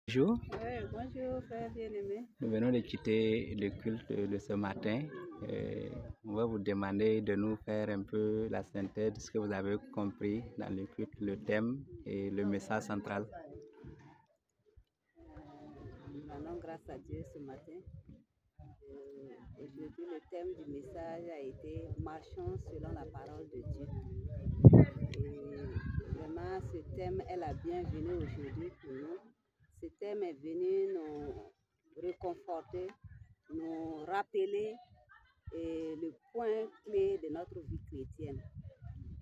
Bonjour. Oui, bonjour frère bien-aimé. Nous venons de quitter le culte de ce matin. On va vous demander de nous faire un peu la synthèse de ce que vous avez compris dans le culte, le thème et le message central. Nous rendons grâce à Dieu ce matin. Aujourd'hui, le thème du message a été Marchons selon la parole de Dieu. Et vraiment, ce thème est la bienvenue aujourd'hui pour nous. Ce thème est venu nous réconforter, nous rappeler le point clé de notre vie chrétienne.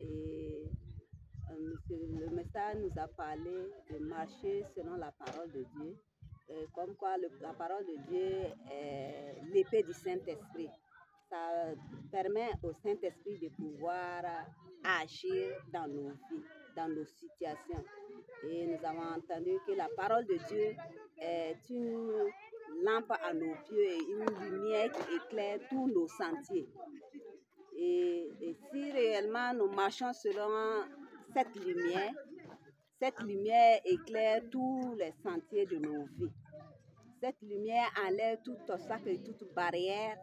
Et le message nous a parlé de marcher selon la parole de Dieu. Comme quoi la parole de Dieu est l'épée du Saint-Esprit. Ça permet au Saint-Esprit de pouvoir agir dans nos vies, dans nos situations. Et nous avons entendu que la parole de Dieu est une lampe à nos pieds et une lumière qui éclaire tous nos sentiers. Et si réellement nous marchons selon cette lumière éclaire tous les sentiers de nos vies. Cette lumière enlève tout obstacle et toute barrière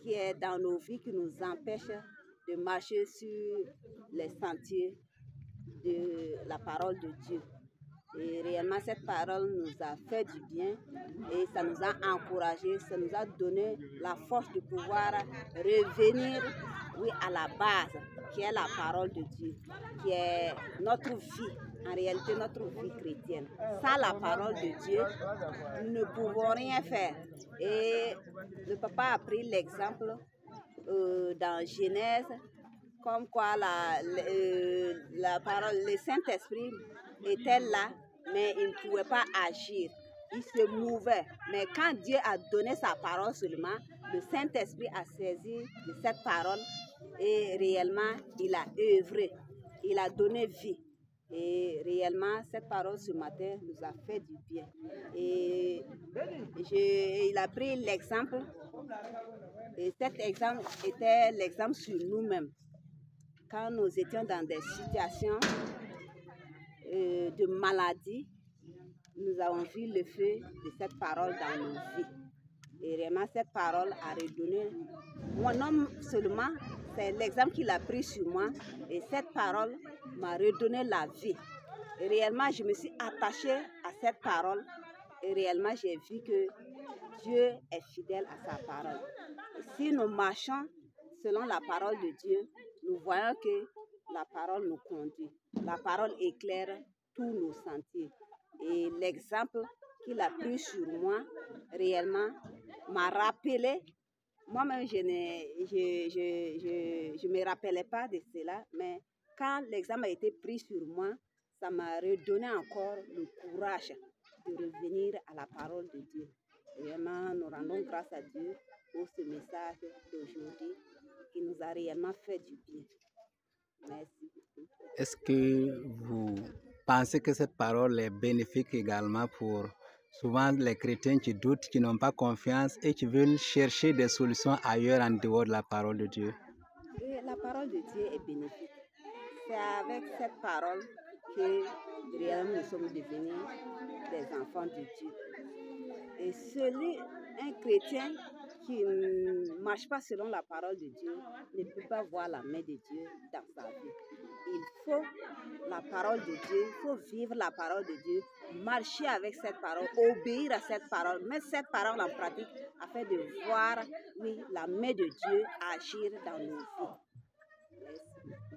qui est dans nos vies, qui nous empêche de marcher sur les sentiers de la parole de Dieu. Et réellement, cette parole nous a fait du bien et ça nous a encouragés, ça nous a donné la force de pouvoir revenir, oui, à la base, qui est la parole de Dieu, qui est notre vie, en réalité notre vie chrétienne. Sans la parole de Dieu, nous ne pouvons rien faire. Et le papa a pris l'exemple dans Genèse, comme quoi la parole, le Saint-Esprit était là, mais il ne pouvait pas agir. Il se mouvait. Mais quand Dieu a donné sa parole seulement, le Saint-Esprit a saisi de cette parole et réellement, il a œuvré. Il a donné vie. Et réellement, cette parole ce matin nous a fait du bien. Et il a pris l'exemple. Et cet exemple était l'exemple sur nous-mêmes. Quand nous étions dans des situations de maladie, nous avons vu le feu de cette parole dans nos vies. Et vraiment, cette parole a redonné. Mon homme seulement, c'est l'exemple qu'il a pris sur moi. Et cette parole m'a redonné la vie. Et réellement, je me suis attachée à cette parole. Et réellement, j'ai vu que Dieu est fidèle à sa parole. Et si nous marchons selon la parole de Dieu, nous voyons que la parole nous conduit. La parole éclaire tous nos sentiers. Et l'exemple qu'il a pris sur moi, réellement, m'a rappelé. Moi-même, je ne me rappelais pas de cela, mais quand l'exemple a été pris sur moi, ça m'a redonné encore le courage de revenir à la parole de Dieu. Vraiment, nous rendons grâce à Dieu pour ce message d'aujourd'hui qui nous a réellement fait du bien. Merci beaucoup. Est-ce que vous pensez que cette parole est bénéfique également pour souvent les chrétiens qui doutent, qui n'ont pas confiance et qui veulent chercher des solutions ailleurs en dehors de la parole de Dieu? Et la parole de Dieu est bénéfique. C'est avec cette parole que réellement nous sommes devenus des enfants de Dieu. Et un chrétien qui ne marche pas selon la parole de Dieu ne peut pas voir la main de Dieu dans sa vie. Il faut la parole de Dieu, il faut vivre la parole de Dieu, marcher avec cette parole, obéir à cette parole, mettre cette parole en pratique afin de voir, oui, la main de Dieu agir dans nos vies. Merci.